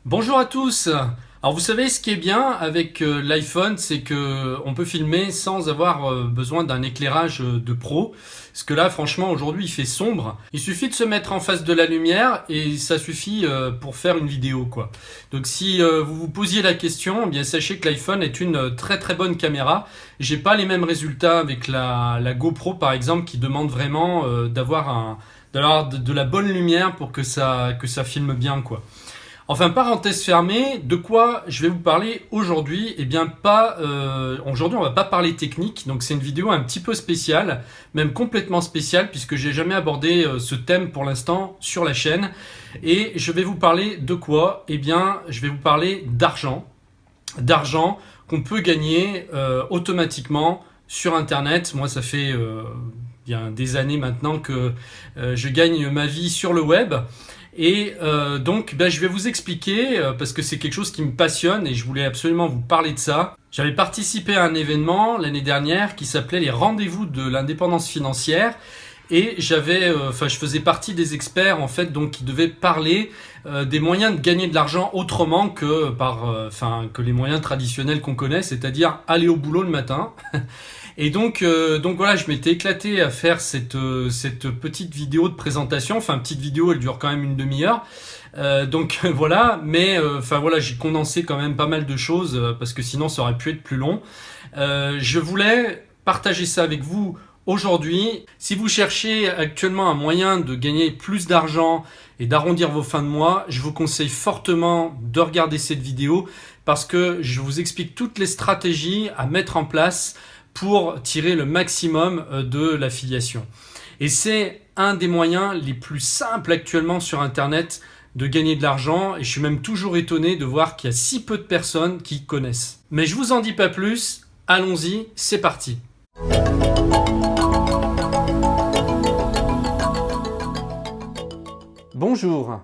Bonjour à tous. Alors vous savez ce qui est bien avec l'iPhone, c'est que on peut filmer sans avoir besoin d'un éclairage de pro. Parce que là franchement aujourd'hui il fait sombre. Il suffit de se mettre en face de la lumière et ça suffit pour faire une vidéo quoi. Donc si vous vous posiez la question, eh bien sachez que l'iPhone est une très très bonne caméra. J'ai pas les mêmes résultats avec la GoPro par exemple qui demande vraiment d'avoir de la bonne lumière pour que ça filme bien quoi. Enfin, parenthèse fermée, de quoi je vais vous parler aujourd'hui? Eh bien, aujourd'hui, on va pas parler technique, donc c'est une vidéo un petit peu spéciale, même complètement spéciale, puisque j'ai jamais abordé ce thème pour l'instant sur la chaîne. Et je vais vous parler de quoi? Eh bien, je vais vous parler d'argent qu'on peut gagner automatiquement sur Internet. Moi, ça fait bien des années maintenant que je gagne ma vie sur le web. Et donc, je vais vous expliquer, parce que c'est quelque chose qui me passionne et je voulais absolument vous parler de ça. J'avais participé à un événement l'année dernière qui s'appelait les rendez-vous de l'indépendance financière. Et je faisais partie des experts en fait, donc qui devaient parler des moyens de gagner de l'argent autrement que que les moyens traditionnels qu'on connaît, c'est-à-dire aller au boulot le matin. Et donc voilà, je m'étais éclaté à faire cette petite vidéo de présentation. Enfin, petite vidéo, elle dure quand même une demi-heure. Voilà, mais voilà, j'ai condensé quand même pas mal de choses parce que sinon ça aurait pu être plus long. Je voulais partager ça avec vous aujourd'hui. Si vous cherchez actuellement un moyen de gagner plus d'argent et d'arrondir vos fins de mois, je vous conseille fortement de regarder cette vidéo parce que je vous explique toutes les stratégies à mettre en place pour tirer le maximum de l'affiliation. Et c'est un des moyens les plus simples actuellement sur Internet de gagner de l'argent et je suis même toujours étonné de voir qu'il y a si peu de personnes qui connaissent. Mais je vous en dis pas plus, allons-y, c'est parti. Bonjour,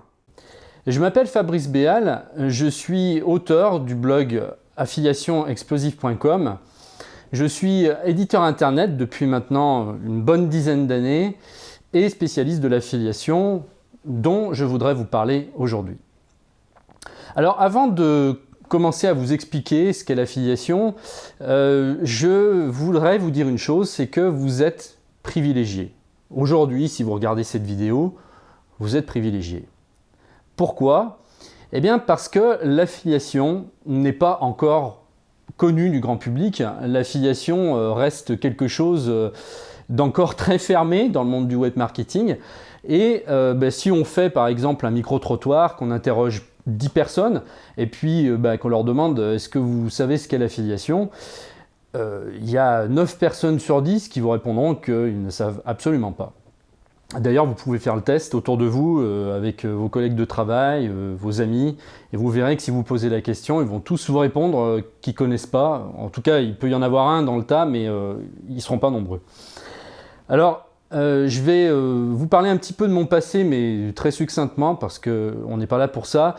je m'appelle Fabrice Béal, je suis auteur du blog affiliationexplosive.com. Je suis éditeur internet depuis maintenant une bonne dizaine d'années et spécialiste de l'affiliation dont je voudrais vous parler aujourd'hui. Alors avant de commencer à vous expliquer ce qu'est l'affiliation, je voudrais vous dire une chose, c'est que vous êtes privilégié. Aujourd'hui, si vous regardez cette vidéo, vous êtes privilégié. Pourquoi? Eh bien parce que l'affiliation n'est pas encore connue du grand public. L'affiliation reste quelque chose d'encore très fermé dans le monde du web marketing. Et si on fait par exemple un micro-trottoir, qu'on interroge 10 personnes et puis qu'on leur demande est-ce que vous savez ce qu'est l'affiliation, il y a 9 personnes sur 10 qui vous répondront qu'ils ne savent absolument pas. D'ailleurs, vous pouvez faire le test autour de vous avec vos collègues de travail, vos amis, et vous verrez que si vous posez la question, ils vont tous vous répondre qu'ils ne connaissent pas. En tout cas, il peut y en avoir un dans le tas, mais ils ne seront pas nombreux. Alors, je vais vous parler un petit peu de mon passé, mais très succinctement, parce qu'on n'est pas là pour ça.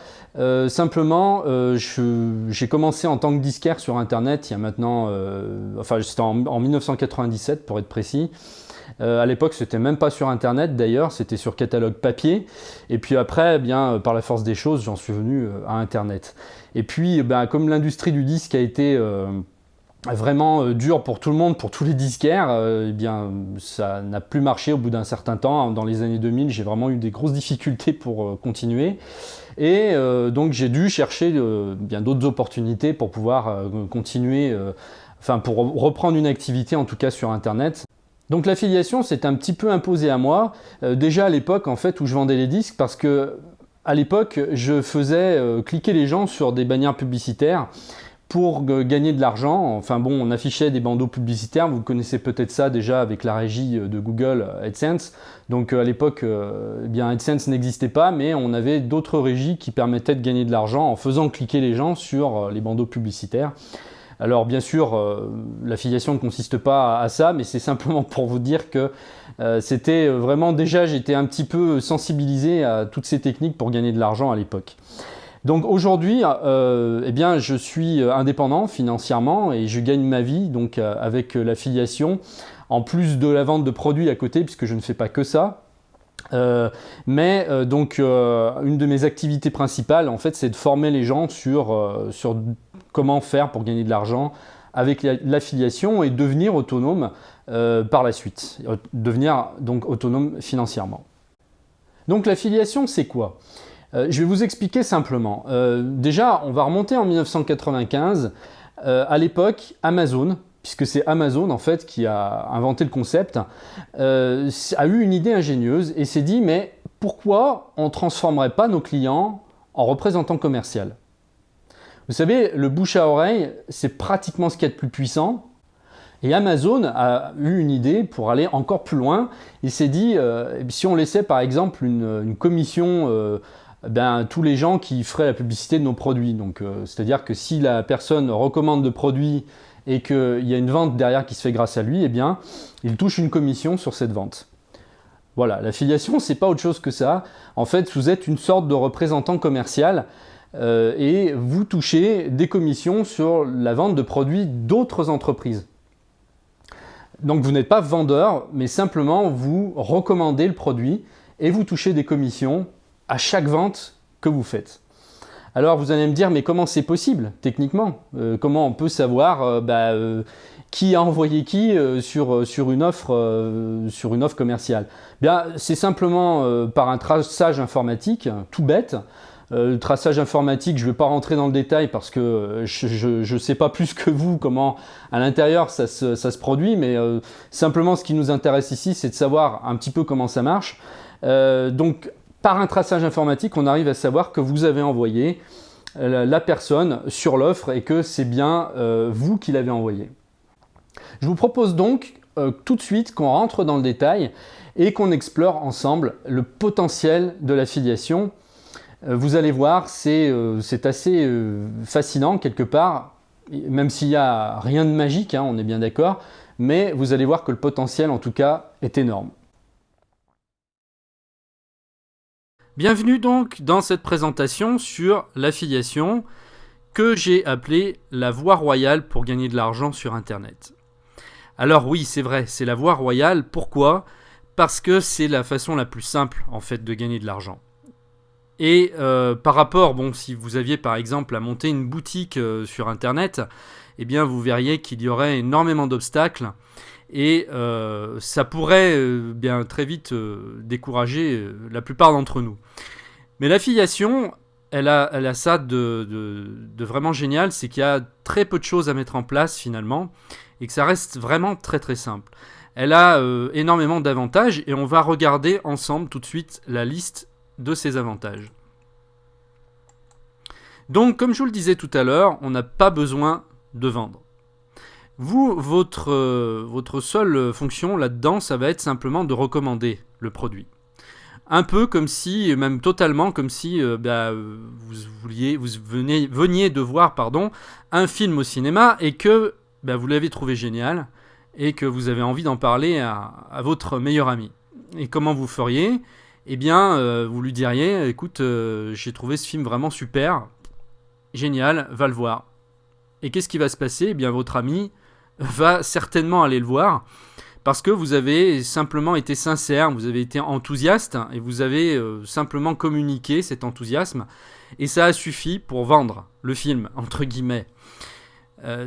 Simplement, j'ai commencé en tant que disquaire sur Internet, il y a maintenant, c'était en 1997 pour être précis. À l'époque, c'était même pas sur Internet d'ailleurs, c'était sur catalogue papier. Et puis après, par la force des choses, j'en suis venu à Internet. Et puis, comme l'industrie du disque a été vraiment dure pour tout le monde, pour tous les disquaires, ça n'a plus marché au bout d'un certain temps. Dans les années 2000, j'ai vraiment eu des grosses difficultés pour continuer. Et donc, j'ai dû chercher d'autres opportunités pour pouvoir continuer, pour reprendre une activité en tout cas sur Internet. Donc l'affiliation s'est un petit peu imposée à moi, déjà à l'époque en fait où je vendais les disques parce que à l'époque je faisais cliquer les gens sur des bannières publicitaires pour gagner de l'argent. Enfin bon, on affichait des bandeaux publicitaires, vous connaissez peut-être ça déjà avec la régie de Google AdSense. Donc à l'époque, AdSense n'existait pas, mais on avait d'autres régies qui permettaient de gagner de l'argent en faisant cliquer les gens sur les bandeaux publicitaires. Alors bien sûr, l'affiliation ne consiste pas à ça, mais c'est simplement pour vous dire que c'était vraiment déjà, j'étais un petit peu sensibilisé à toutes ces techniques pour gagner de l'argent à l'époque. Donc aujourd'hui, je suis indépendant financièrement et je gagne ma vie donc, avec l'affiliation, en plus de la vente de produits à côté, puisque je ne fais pas que ça. Donc, une de mes activités principales, en fait, c'est de former les gens sur comment faire pour gagner de l'argent avec l'affiliation et devenir autonome par la suite, devenir donc autonome financièrement. Donc l'affiliation, c'est quoi ? Je vais vous expliquer simplement. Déjà, on va remonter en 1995. À l'époque, Amazon, puisque c'est Amazon en fait qui a inventé le concept, a eu une idée ingénieuse et s'est dit mais pourquoi on ne transformerait pas nos clients en représentants commerciaux ? Vous savez, le bouche à oreille, c'est pratiquement ce qu'il y a de plus puissant. Et Amazon a eu une idée pour aller encore plus loin. Il s'est dit, si on laissait par exemple une commission tous les gens qui feraient la publicité de nos produits. Donc, c'est-à-dire que si la personne recommande de produits et qu'il y a une vente derrière qui se fait grâce à lui, eh bien, il touche une commission sur cette vente. Voilà, l'affiliation, c'est pas autre chose que ça. En fait, vous êtes une sorte de représentant commercial et vous touchez des commissions sur la vente de produits d'autres entreprises. Donc, vous n'êtes pas vendeur, mais simplement vous recommandez le produit et vous touchez des commissions à chaque vente que vous faites. Alors vous allez me dire, mais comment c'est possible techniquement ? Comment on peut savoir qui a envoyé qui sur une offre commerciale ? Bien, c'est simplement par un traçage informatique, tout bête. Le traçage informatique, je ne vais pas rentrer dans le détail parce que je ne sais pas plus que vous comment à l'intérieur ça se produit, mais simplement ce qui nous intéresse ici, c'est de savoir un petit peu comment ça marche. Donc, par un traçage informatique, on arrive à savoir que vous avez envoyé la personne sur l'offre et que c'est bien vous qui l'avez envoyé. Je vous propose donc tout de suite qu'on rentre dans le détail et qu'on explore ensemble le potentiel de l'affiliation. Vous allez voir, c'est assez fascinant quelque part, même s'il n'y a rien de magique, hein, on est bien d'accord, mais vous allez voir que le potentiel en tout cas est énorme. Bienvenue donc dans cette présentation sur l'affiliation que j'ai appelée la voie royale pour gagner de l'argent sur Internet. Alors oui, c'est vrai, c'est la voie royale. Pourquoi ? Parce que c'est la façon la plus simple en fait de gagner de l'argent. Et par rapport, si vous aviez par exemple à monter une boutique sur Internet, eh bien vous verriez qu'il y aurait énormément d'obstacles. Et ça pourrait bien très vite décourager la plupart d'entre nous. Mais l'affiliation, elle a ça de vraiment génial, c'est qu'il y a très peu de choses à mettre en place finalement, et que ça reste vraiment très très simple. Elle a énormément d'avantages, et on va regarder ensemble tout de suite la liste de ces avantages. Donc, comme je vous le disais tout à l'heure, on n'a pas besoin de vendre. Vous, votre seule fonction là-dedans, ça va être simplement de recommander le produit. Un peu comme si, même totalement comme si vous veniez de voir un film au cinéma et que vous l'avez trouvé génial et que vous avez envie d'en parler à votre meilleur ami. Et comment vous feriez ? Eh bien, vous lui diriez, écoute, j'ai trouvé ce film vraiment super, génial, va le voir. Et qu'est-ce qui va se passer ? Eh bien, votre ami va certainement aller le voir parce que vous avez simplement été sincère, vous avez été enthousiaste et vous avez simplement communiqué cet enthousiasme et ça a suffi pour vendre le film, entre guillemets.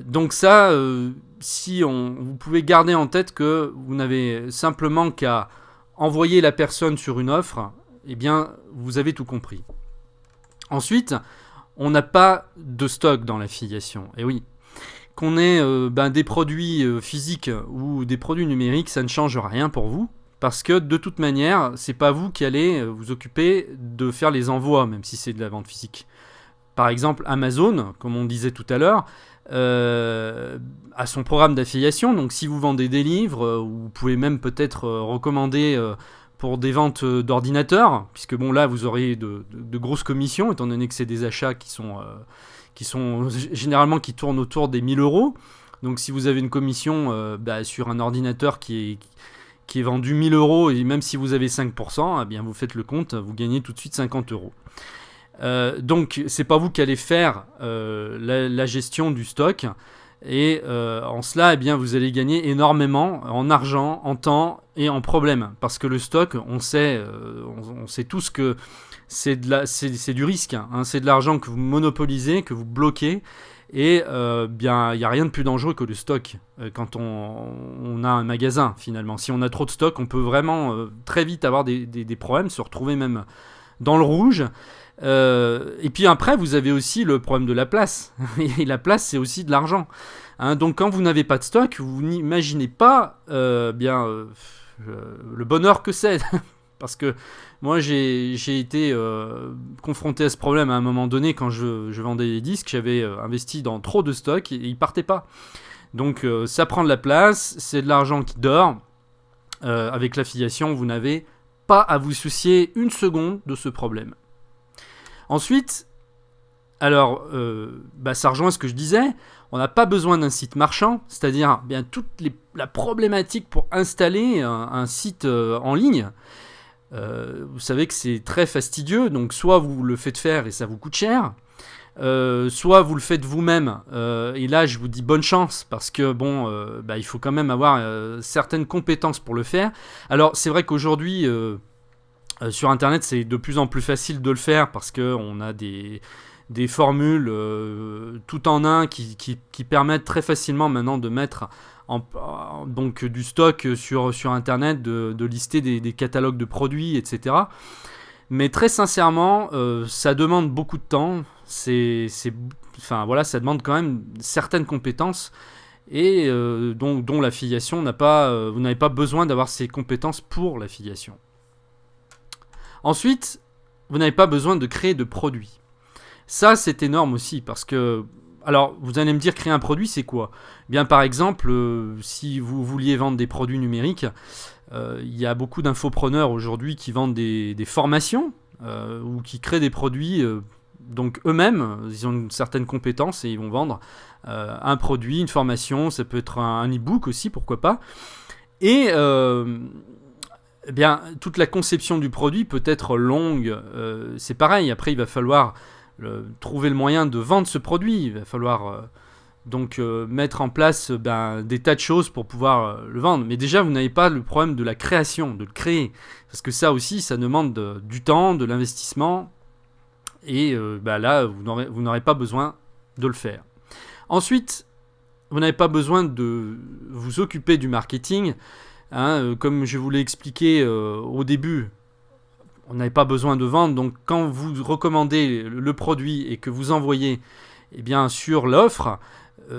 Donc ça, vous pouvez garder en tête que vous n'avez simplement qu'à envoyer la personne sur une offre, eh bien, vous avez tout compris. Ensuite, on n'a pas de stock dans l'affiliation. Et oui, qu'on ait des produits physiques ou des produits numériques, ça ne change rien pour vous. Parce que de toute manière, c'est pas vous qui allez vous occuper de faire les envois, même si c'est de la vente physique. Par exemple, Amazon, comme on disait tout à l'heure, a son programme d'affiliation. Donc si vous vendez des livres, vous pouvez même peut-être recommander pour des ventes d'ordinateurs, puisque là vous aurez de grosses commissions, étant donné que c'est des achats qui sont généralement qui tournent autour des 1000 €. Donc si vous avez une commission sur un ordinateur qui est vendu 1000 € et même si vous avez 5%, eh bien vous faites le compte, vous gagnez tout de suite 50 €. Donc c'est pas vous qui allez faire la gestion du stock, Et en cela, eh bien, vous allez gagner énormément en argent, en temps et en problème. Parce que le stock, on sait tous que c'est du risque. Hein. C'est de l'argent que vous monopolisez, que vous bloquez. Et bien, il n'y a rien de plus dangereux que le stock quand on a un magasin, finalement. Si on a trop de stock, on peut vraiment très vite avoir des problèmes, se retrouver même dans le rouge. Et puis après, vous avez aussi le problème de la place. Et la place, c'est aussi de l'argent. Hein, donc quand vous n'avez pas de stock, vous n'imaginez pas le bonheur que c'est. Parce que moi, j'ai été confronté à ce problème à un moment donné quand je vendais des disques. J'avais investi dans trop de stock et ils partaient pas. Donc ça prend de la place, c'est de l'argent qui dort. Avec l'affiliation, vous n'avez pas à vous soucier une seconde de ce problème. Ensuite, alors, ça rejoint ce que je disais, on n'a pas besoin d'un site marchand, c'est-à-dire bien toute la problématique pour installer un site en ligne. Vous savez que c'est très fastidieux, donc soit vous le faites faire et ça vous coûte cher, soit vous le faites vous-même, et là je vous dis bonne chance, parce que il faut quand même avoir certaines compétences pour le faire. Alors c'est vrai qu'aujourd'hui sur internet c'est de plus en plus facile de le faire, parce qu'on a des formules tout en un qui permettent très facilement maintenant de mettre donc du stock sur internet, de lister des catalogues de produits, etc. Mais très sincèrement, ça demande beaucoup de temps, ça demande quand même certaines compétences, et dont l'affiliation vous n'avez pas besoin d'avoir ces compétences pour l'affiliation. Ensuite, vous n'avez pas besoin de créer de produits. Ça, c'est énorme aussi, parce que... Alors, vous allez me dire, créer un produit, c'est quoi ? Bien, par exemple, si vous vouliez vendre des produits numériques, il y a beaucoup d'infopreneurs aujourd'hui qui vendent des formations ou qui créent des produits. Donc, eux-mêmes, ils ont une certaine compétence et ils vont vendre un produit, une formation. Ça peut être un e-book aussi, pourquoi pas. Et... toute la conception du produit peut être longue. C'est pareil, après, il va falloir... trouver le moyen de vendre ce produit. Il va falloir mettre en place des tas de choses pour pouvoir le vendre. Mais déjà, vous n'avez pas le problème de la création, de le créer. Parce que ça aussi, ça demande du temps, de l'investissement. Et là, vous n'aurez pas besoin de le faire. Ensuite, vous n'avez pas besoin de vous occuper du marketing. Comme je vous l'ai expliqué au début, on n'avait pas besoin de vendre, donc quand vous recommandez le produit et que vous envoyez sur l'offre,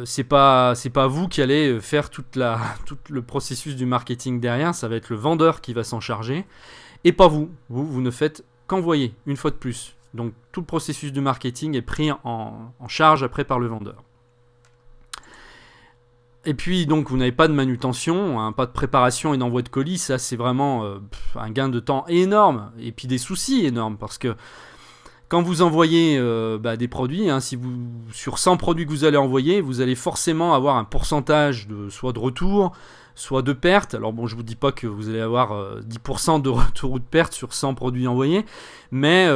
c'est pas vous qui allez faire tout le processus du marketing derrière, ça va être le vendeur qui va s'en charger, et pas vous. Vous ne faites qu'envoyer, une fois de plus. Donc tout le processus du marketing est pris en charge après par le vendeur. Et puis donc vous n'avez pas de manutention, pas de préparation et d'envoi de colis, ça c'est vraiment un gain de temps énorme, et puis des soucis énormes, parce que quand vous envoyez des produits, sur 100 produits que vous allez envoyer, vous allez forcément avoir un pourcentage soit de retour, soit de perte. Alors bon, je vous dis pas que vous allez avoir 10% de retour ou de perte sur 100 produits envoyés, mais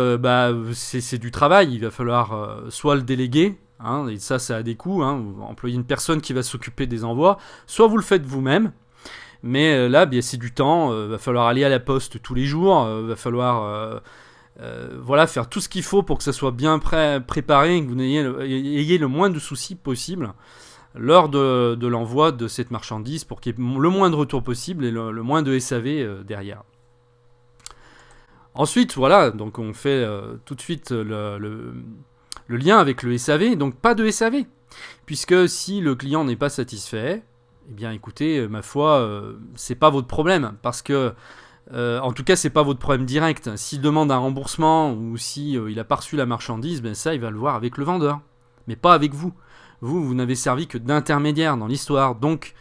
c'est du travail, il va falloir soit le déléguer, et ça a des coûts, vous employez une personne qui va s'occuper des envois, soit vous le faites vous-même, mais là c'est du temps, va falloir aller à la poste tous les jours, va falloir faire tout ce qu'il faut pour que ça soit bien préparé, et que vous ayez le moins de soucis possible lors de l'envoi de cette marchandise, pour qu'il y ait le moins de retours possible et le moins de SAV derrière. Ensuite, donc on fait tout de suite le lien avec le SAV, donc pas de SAV, puisque si le client n'est pas satisfait, écoutez, ma foi, c'est pas votre problème, parce que en tout cas c'est pas votre problème direct. S'il demande un remboursement ou si il a pas reçu la marchandise, ça il va le voir avec le vendeur, mais pas avec vous. Vous n'avez servi que d'intermédiaire dans l'histoire, donc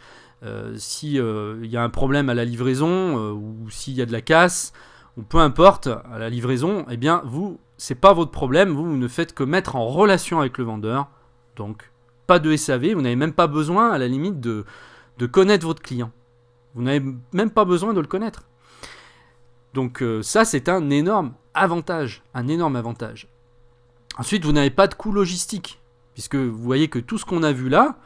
si il y a un problème à la livraison ou s'il y a de la casse, ou peu importe, à la livraison, c'est pas votre problème, vous ne faites que mettre en relation avec le vendeur, donc pas de SAV, vous n'avez même pas besoin à la limite de connaître votre client. Vous n'avez même pas besoin de le connaître. Donc ça c'est un énorme avantage, Ensuite, vous n'avez pas de coût logistique, puisque vous voyez que tout ce qu'on a vu là,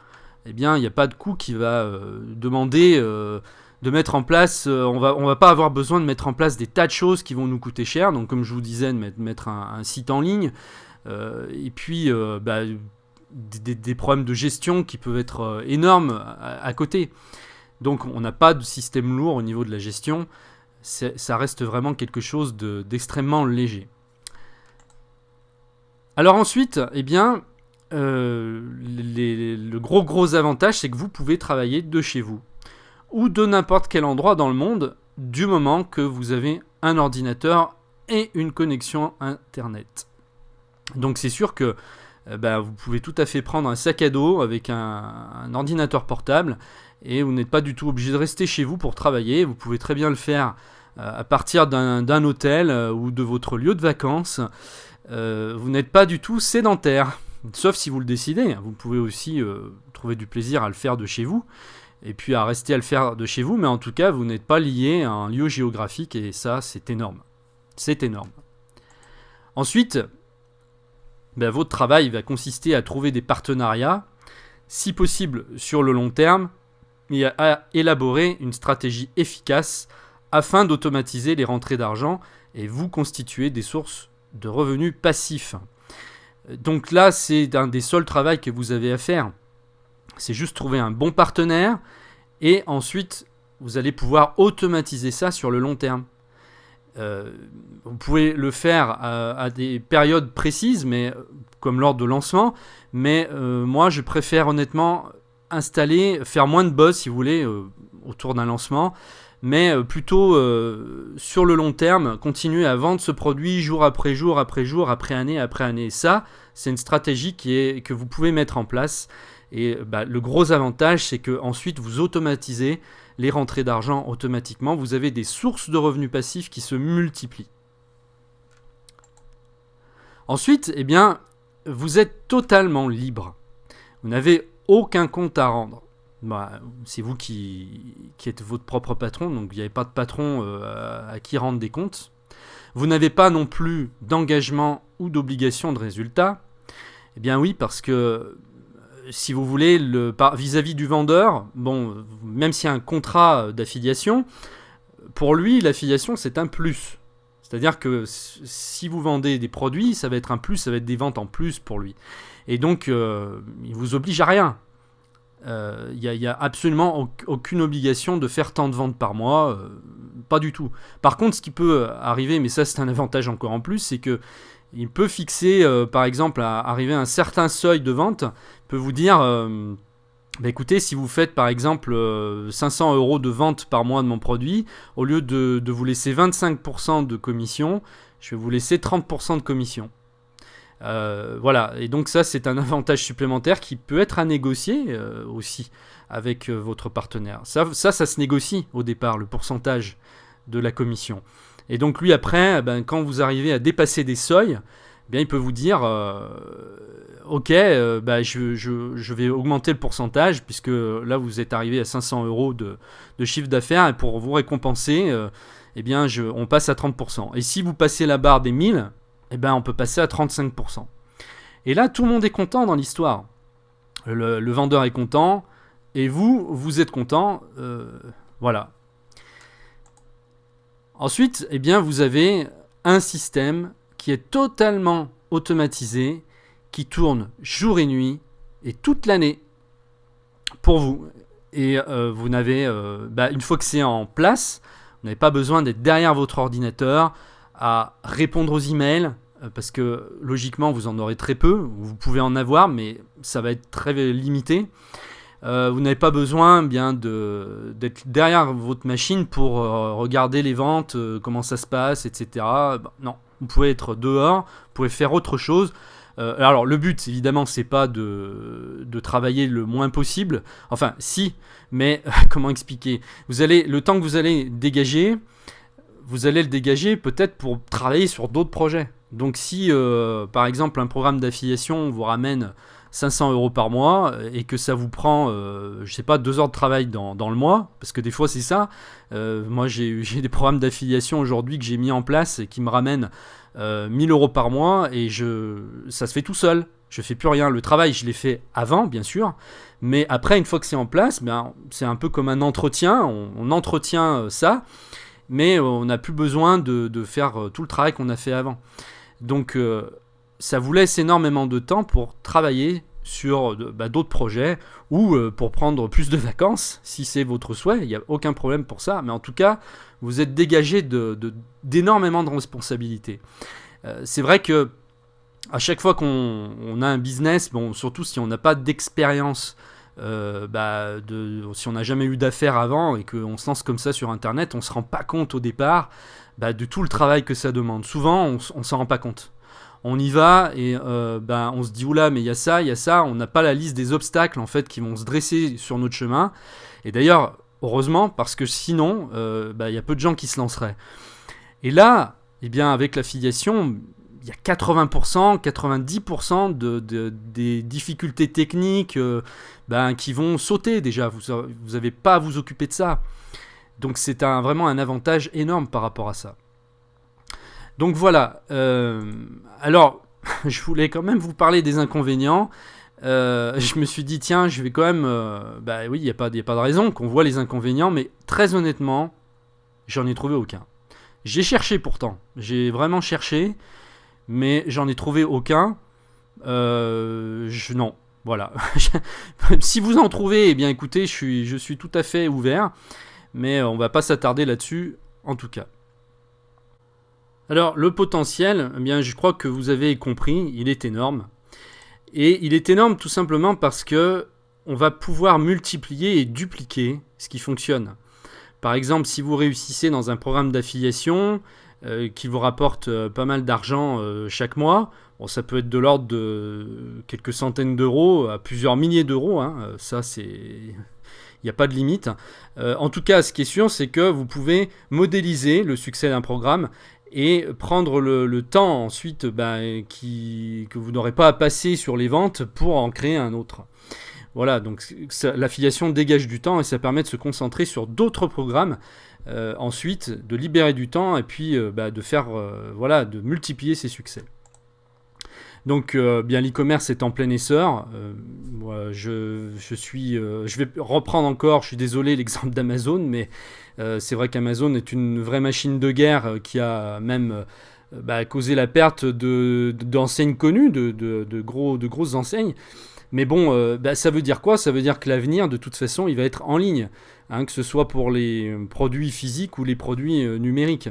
eh bien, il n'y a pas de coût qui va demander de mettre en place, on va pas avoir besoin de mettre en place des tas de choses qui vont nous coûter cher. Donc, comme je vous disais, de mettre un site en ligne, et puis des problèmes de gestion qui peuvent être énormes à côté. Donc, on n'a pas de système lourd au niveau de la gestion. Ça reste vraiment quelque chose d'extrêmement léger. Alors ensuite, eh bien, le gros avantage, c'est que vous pouvez travailler de chez vous ou de n'importe quel endroit dans le monde du moment que vous avez un ordinateur et une connexion Internet. Donc c'est sûr que vous pouvez tout à fait prendre un sac à dos avec un ordinateur portable et vous n'êtes pas du tout obligé de rester chez vous pour travailler. Vous pouvez très bien le faire à partir d'un hôtel ou de votre lieu de vacances. Vous n'êtes pas du tout sédentaire, sauf si vous le décidez. Vous pouvez aussi trouver du plaisir à le faire de chez vous et puis à rester à le faire de chez vous, mais en tout cas, vous n'êtes pas lié à un lieu géographique et ça, c'est énorme. C'est énorme. Ensuite, votre travail va consister à trouver des partenariats, si possible sur le long terme, et à élaborer une stratégie efficace afin d'automatiser les rentrées d'argent et vous constituer des sources de revenus passifs. Donc là, c'est un des seuls travaux que vous avez à faire. C'est juste trouver un bon partenaire et ensuite, vous allez pouvoir automatiser ça sur le long terme. Vous pouvez le faire à des périodes précises, mais comme lors de lancement. Mais moi, je préfère honnêtement faire moins de buzz, si vous voulez, autour d'un lancement, mais plutôt sur le long terme, continuer à vendre ce produit jour après jour, après jour, après année. Ça, c'est une stratégie que vous pouvez mettre en place. Et le gros avantage, c'est que ensuite vous automatisez les rentrées d'argent automatiquement. Vous avez des sources de revenus passifs qui se multiplient. Ensuite, eh bien, vous êtes totalement libre. Vous n'avez aucun compte à rendre. C'est vous qui êtes votre propre patron, donc il n'y avait pas de patron à qui rendre des comptes. Vous n'avez pas non plus d'engagement ou d'obligation de résultat. Eh bien oui, parce que si vous voulez, vis-à-vis du vendeur, même s'il y a un contrat d'affiliation, pour lui, l'affiliation, c'est un plus. C'est-à-dire que si vous vendez des produits, ça va être un plus, ça va être des ventes en plus pour lui. Et donc, il ne vous oblige à rien. Il n'y a absolument aucune obligation de faire tant de ventes par mois, pas du tout. Par contre, ce qui peut arriver, mais ça c'est un avantage encore en plus, c'est que il peut fixer, par exemple, à arriver à un certain seuil de vente, peut vous dire, écoutez, si vous faites par exemple 500 € de vente par mois de mon produit, au lieu de vous laisser 25% de commission, je vais vous laisser 30% de commission. Voilà, et donc ça c'est un avantage supplémentaire qui peut être à négocier aussi avec votre partenaire. Ça se négocie au départ, le pourcentage de la commission. Et donc lui après, quand vous arrivez à dépasser des seuils, il peut vous dire ok, je vais augmenter le pourcentage puisque là vous êtes arrivé à 500 € de chiffre d'affaires et pour vous récompenser, on passe à 30%. Et si vous passez la barre des 1000, on peut passer à 35%. Et là, tout le monde est content dans l'histoire. Le vendeur est content, et vous êtes content. Voilà. Ensuite, vous avez un système qui est totalement automatisé, qui tourne jour et nuit, et toute l'année, pour vous. Et vous n'avez, une fois que c'est en place, vous n'avez pas besoin d'être derrière votre ordinateur, à répondre aux emails, parce que logiquement vous en aurez très peu, vous pouvez en avoir mais ça va être très limité. Vous n'avez pas besoin d'être derrière votre machine pour regarder les ventes, comment ça se passe, etc. Non, vous pouvez être dehors, vous pouvez faire autre chose. Alors le but évidemment c'est pas de travailler le moins possible, enfin si, mais comment expliquer, le temps que vous allez dégager, vous allez le dégager peut-être pour travailler sur d'autres projets. Donc si par exemple un programme d'affiliation vous ramène 500 € par mois et que ça vous prend 2 heures de travail dans le mois, parce que des fois c'est ça, moi j'ai des programmes d'affiliation aujourd'hui que j'ai mis en place et qui me ramènent 1000 € par mois et ça se fait tout seul. Je fais plus rien. Le travail, je l'ai fait avant, bien sûr. Mais après, une fois que c'est en place, c'est un peu comme un entretien. On entretient ça, mais on n'a plus besoin de faire tout le travail qu'on a fait avant. Donc, ça vous laisse énormément de temps pour travailler sur d'autres projets ou pour prendre plus de vacances, si c'est votre souhait. Il n'y a aucun problème pour ça. Mais en tout cas, vous êtes dégagé d'énormément de responsabilités. C'est vrai que à chaque fois qu'on a un business, surtout si on n'a pas d'expérience, si on n'a jamais eu d'affaires avant et qu'on se lance comme ça sur Internet, on ne se rend pas compte au départ de tout le travail que ça demande. Souvent, on ne s'en rend pas compte. On y va et on se dit oula, mais il y a ça, on n'a pas la liste des obstacles en fait qui vont se dresser sur notre chemin. Et d'ailleurs, heureusement, parce que sinon, il y a peu de gens qui se lanceraient. Et là, avec l'affiliation, il y a 80%, 90% des difficultés techniques qui vont sauter déjà. Vous n'avez pas à vous occuper de ça. Donc c'est vraiment un avantage énorme par rapport à ça. Donc voilà. Alors, je voulais quand même vous parler des inconvénients. Je me suis dit, tiens, je vais quand même... oui, il n'y a pas de raison qu'on voit les inconvénients, mais très honnêtement, j'en ai trouvé aucun. J'ai cherché pourtant. J'ai vraiment cherché. Mais j'en ai trouvé aucun. Non, voilà. Si vous en trouvez, écoutez, je suis tout à fait ouvert. Mais on va pas s'attarder là-dessus, en tout cas. Alors, le potentiel, je crois que vous avez compris, il est énorme. Et il est énorme tout simplement parce que on va pouvoir multiplier et dupliquer ce qui fonctionne. Par exemple, si vous réussissez dans un programme d'affiliation qui vous rapporte pas mal d'argent chaque mois, ça peut être de l'ordre de quelques centaines d'euros à plusieurs milliers d'euros, ça c'est... Il n'y a pas de limite. En tout cas, ce qui est sûr, c'est que vous pouvez modéliser le succès d'un programme et prendre le temps ensuite que vous n'aurez pas à passer sur les ventes pour en créer un autre. Voilà, donc l'affiliation dégage du temps et ça permet de se concentrer sur d'autres programmes. Ensuite, de libérer du temps et puis de faire, de multiplier ses succès. Donc, l'e-commerce est en plein essor. Je vais reprendre encore, je suis désolé, l'exemple d'Amazon, mais c'est vrai qu'Amazon est une vraie machine de guerre qui a même causé la perte d'enseignes connues, de grosses enseignes. Mais ça veut dire quoi ? Ça veut dire que l'avenir, de toute façon, il va être en ligne, que ce soit pour les produits physiques ou les produits numériques.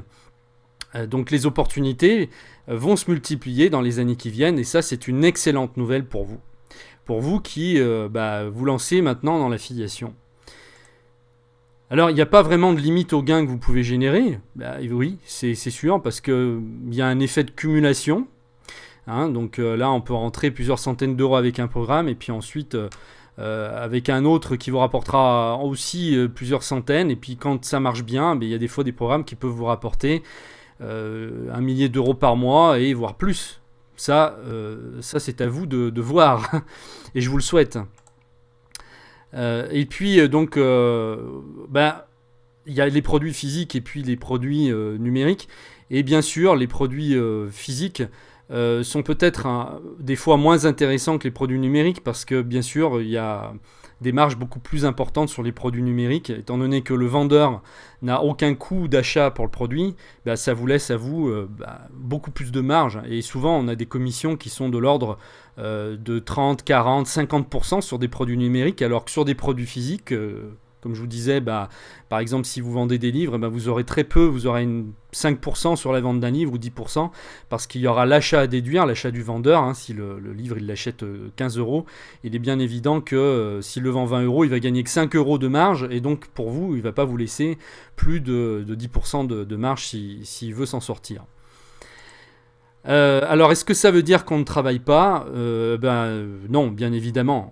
Donc les opportunités vont se multiplier dans les années qui viennent, et ça, c'est une excellente nouvelle pour vous. Pour vous qui vous lancez maintenant dans l'affiliation. Alors, il n'y a pas vraiment de limite au gain que vous pouvez générer. Oui, c'est sûr, parce qu'il y a un effet de cumulation. Donc là, on peut rentrer plusieurs centaines d'euros avec un programme, et puis ensuite, avec un autre qui vous rapportera aussi plusieurs centaines. Et puis quand ça marche bien, il y a des fois des programmes qui peuvent vous rapporter 1 millier d'euros par mois, et voire plus. Ça c'est à vous de voir, et je vous le souhaite. Et puis, il y a les produits physiques et puis les produits numériques. Et bien sûr, les produits physiques sont peut-être des fois moins intéressants que les produits numériques parce que, bien sûr, il y a des marges beaucoup plus importantes sur les produits numériques. Étant donné que le vendeur n'a aucun coût d'achat pour le produit, ça vous laisse à vous beaucoup plus de marge. Et souvent, on a des commissions qui sont de l'ordre de 30, 40, 50% sur des produits numériques, alors que sur des produits physiques, comme je vous disais, par exemple, si vous vendez des livres, vous aurez très peu, vous aurez 5% sur la vente d'un livre ou 10%, parce qu'il y aura l'achat à déduire, l'achat du vendeur. Si le livre, il l'achète 15 euros, il est bien évident que s'il le vend 20 euros, il va gagner que 5 euros de marge, et donc pour vous, il ne va pas vous laisser plus de 10% de marge s'il veut s'en sortir. Alors, est-ce que ça veut dire qu'on ne travaille pas ? Non, bien évidemment.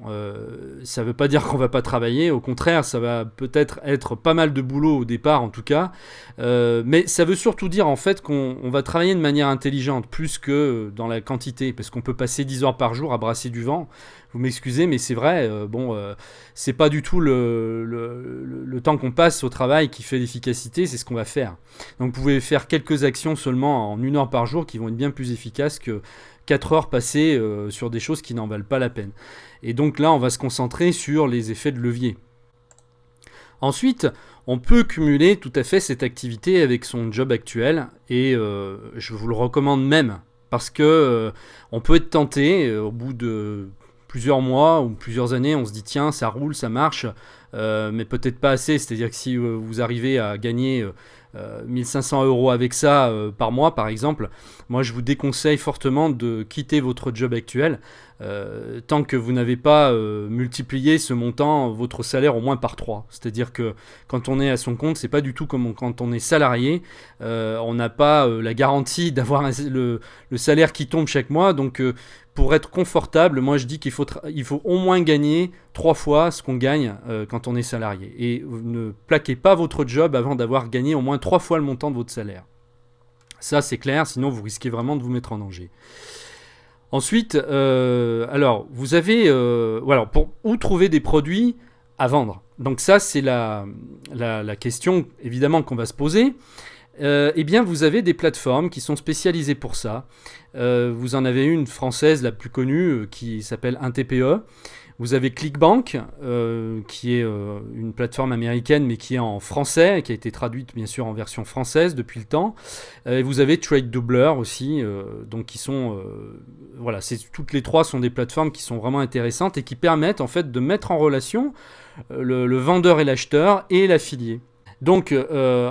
Ça ne veut pas dire qu'on ne va pas travailler. Au contraire, ça va peut-être être pas mal de boulot au départ, en tout cas. Mais ça veut surtout dire, en fait, qu'on va travailler de manière intelligente, plus que dans la quantité. Parce qu'on peut passer 10 heures par jour à brasser du vent. Vous m'excusez, mais c'est vrai, c'est pas du tout le temps qu'on passe au travail qui fait l'efficacité, c'est ce qu'on va faire. Donc vous pouvez faire quelques actions seulement en 1 heure par jour qui vont être bien plus efficaces que 4 heures passées sur des choses qui n'en valent pas la peine. Et donc là, on va se concentrer sur les effets de levier. Ensuite, on peut cumuler tout à fait cette activité avec son job actuel et je vous le recommande même parce que on peut être tenté au bout de plusieurs mois ou plusieurs années, on se dit tiens ça roule, ça marche, mais peut-être pas assez, c'est-à-dire que si vous arrivez à gagner 1500 € avec ça par mois par exemple, moi je vous déconseille fortement de quitter votre job actuel tant que vous n'avez pas multiplié ce montant, votre salaire au moins par 3. C'est-à-dire que quand on est à son compte, c'est pas du tout comme quand on est salarié, on n'a pas la garantie d'avoir le salaire qui tombe chaque mois, donc pour être confortable, moi je dis qu'il faut au moins gagner 3 fois ce qu'on gagne quand on est salarié. Et ne plaquez pas votre job avant d'avoir gagné au moins 3 fois le montant de votre salaire. Ça c'est clair, sinon vous risquez vraiment de vous mettre en danger. Ensuite, alors vous avez, où trouver des produits à vendre. Donc ça c'est la question évidemment qu'on va se poser. Eh bien vous avez des plateformes qui sont spécialisées pour ça. Vous en avez une française la plus connue qui s'appelle 1TPE. Vous avez ClickBank qui est une plateforme américaine mais qui est en français, qui a été traduite bien sûr en version française depuis le temps. Et vous avez TradeDoubler aussi, donc qui sont toutes les trois sont des plateformes qui sont vraiment intéressantes et qui permettent en fait de mettre en relation le vendeur et l'acheteur et l'affilié. Donc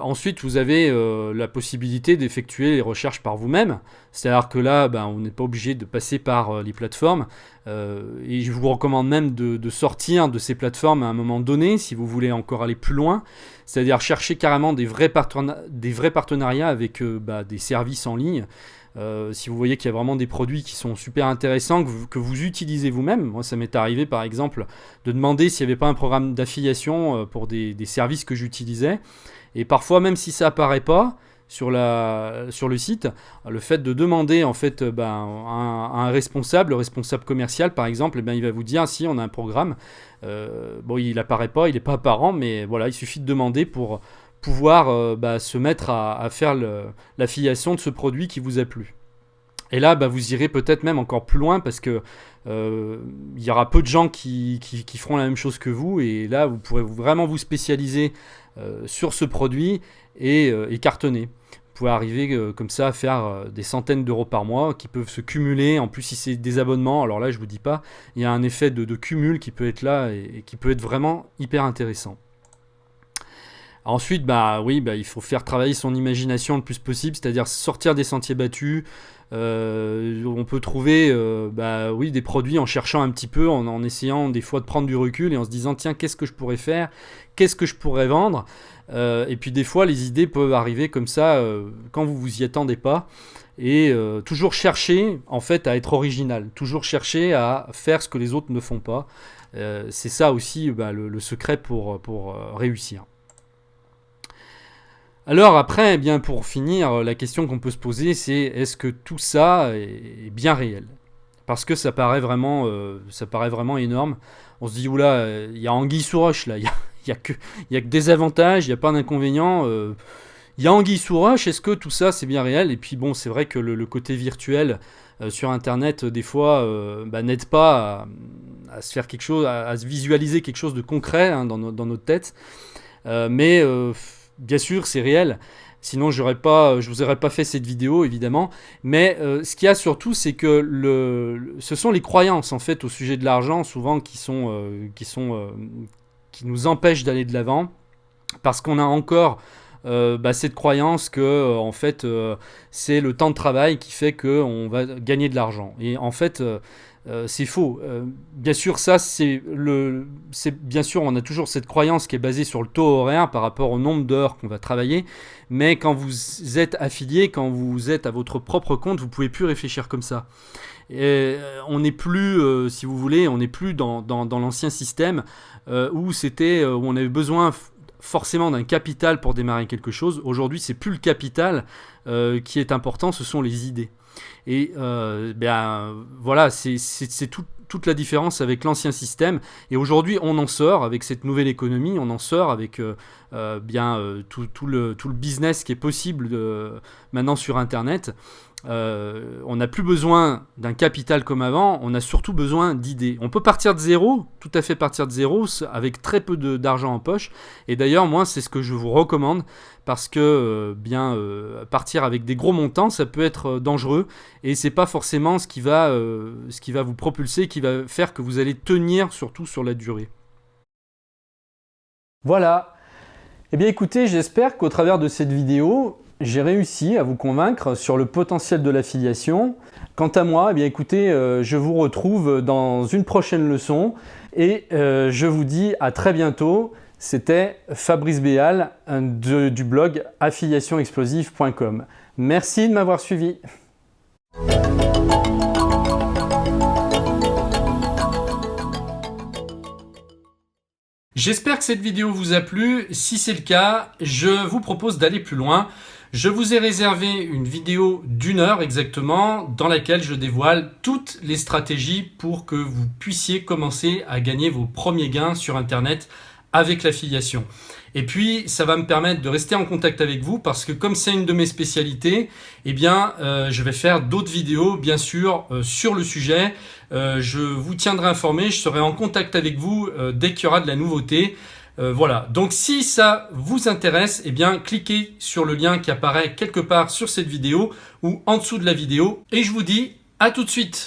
ensuite vous avez la possibilité d'effectuer les recherches par vous-même, c'est-à-dire que là on n'est pas obligé de passer par les plateformes et je vous recommande même de sortir de ces plateformes à un moment donné si vous voulez encore aller plus loin, c'est-à-dire chercher carrément des vrais partenariats avec des services en ligne. Si vous voyez qu'il y a vraiment des produits qui sont super intéressants, que vous utilisez vous-même. Moi, ça m'est arrivé, par exemple, de demander s'il n'y avait pas un programme d'affiliation pour des services que j'utilisais. Et parfois, même si ça apparaît pas sur le site, le fait de demander en fait, à un responsable, le responsable commercial, par exemple, il va vous dire si on a un programme. Il apparaît pas, il n'est pas apparent, mais voilà, il suffit de demander pour pouvoir se mettre à faire l'affiliation de ce produit qui vous a plu. Et là, vous irez peut-être même encore plus loin parce que il y aura peu de gens qui feront la même chose que vous. Et là, vous pourrez vraiment vous spécialiser sur ce produit et cartonner. Vous pouvez arriver comme ça à faire des centaines d'euros par mois qui peuvent se cumuler. En plus, si c'est des abonnements, alors là, je vous dis pas, il y a un effet de cumul qui peut être là et qui peut être vraiment hyper intéressant. Ensuite, il faut faire travailler son imagination le plus possible, c'est-à-dire sortir des sentiers battus. On peut trouver des produits en cherchant un petit peu, en essayant des fois de prendre du recul et en se disant tiens, qu'est-ce que je pourrais faire, qu'est-ce que je pourrais vendre. Et puis des fois, les idées peuvent arriver comme ça quand vous y attendez pas. Et toujours chercher en fait à être original, toujours chercher à faire ce que les autres ne font pas. C'est ça aussi le secret pour réussir. Alors après, pour finir, la question qu'on peut se poser, c'est est-ce que tout ça est bien réel ? Parce que ça paraît vraiment énorme. On se dit oula, il y a anguille sous roche là, il y a que des avantages, il n'y a pas d'inconvénients. Il y a anguille sous roche, est-ce que tout ça c'est bien réel ? Et puis c'est vrai que le côté virtuel sur Internet des fois n'aide pas à se faire quelque chose, à se visualiser quelque chose de concret dans notre tête. Bien sûr, c'est réel. Sinon, je vous aurais pas fait cette vidéo, évidemment. Mais ce qu'il y a surtout, c'est que ce sont les croyances en fait au sujet de l'argent, souvent qui nous empêchent d'aller de l'avant, parce qu'on a encore cette croyance que en fait c'est le temps de travail qui fait qu'on va gagner de l'argent. Et en fait, c'est faux. Bien sûr, bien sûr, on a toujours cette croyance qui est basée sur le taux horaire par rapport au nombre d'heures qu'on va travailler. Mais quand vous êtes affilié, quand vous êtes à votre propre compte, vous pouvez plus réfléchir comme ça. Et on n'est plus, si vous voulez, on n'est plus dans l'ancien système où on avait besoin forcément d'un capital pour démarrer quelque chose. Aujourd'hui, c'est plus le capital qui est important, ce sont les idées. Et c'est tout toute la différence avec l'ancien système. Et aujourd'hui, on en sort avec cette nouvelle économie, on en sort avec tout le business qui est possible maintenant sur Internet. On n'a plus besoin d'un capital comme avant, on a surtout besoin d'idées. On peut partir de zéro, tout à fait partir de zéro, avec très peu d'argent en poche. Et d'ailleurs, moi, c'est ce que je vous recommande, parce que partir avec des gros montants, ça peut être dangereux, et c'est pas forcément ce qui va vous propulser, qui va faire que vous allez tenir surtout sur la durée. Voilà. Eh bien écoutez, j'espère qu'au travers de cette vidéo, j'ai réussi à vous convaincre sur le potentiel de l'affiliation. Quant à moi, eh bien écoutez, je vous retrouve dans une prochaine leçon et je vous dis à très bientôt. C'était Fabrice Béal du blog affiliationexplosive.com. Merci de m'avoir suivi. J'espère que cette vidéo vous a plu. Si c'est le cas, je vous propose d'aller plus loin. Je vous ai réservé une vidéo d'1 heure exactement dans laquelle je dévoile toutes les stratégies pour que vous puissiez commencer à gagner vos premiers gains sur Internet avec l'affiliation. Et puis, ça va me permettre de rester en contact avec vous parce que comme c'est une de mes spécialités, eh bien, je vais faire d'autres vidéos, bien sûr, sur le sujet. Je vous tiendrai informé, je serai en contact avec vous dès qu'il y aura de la nouveauté. Voilà, donc si ça vous intéresse, eh bien cliquez sur le lien qui apparaît quelque part sur cette vidéo ou en dessous de la vidéo et je vous dis à tout de suite.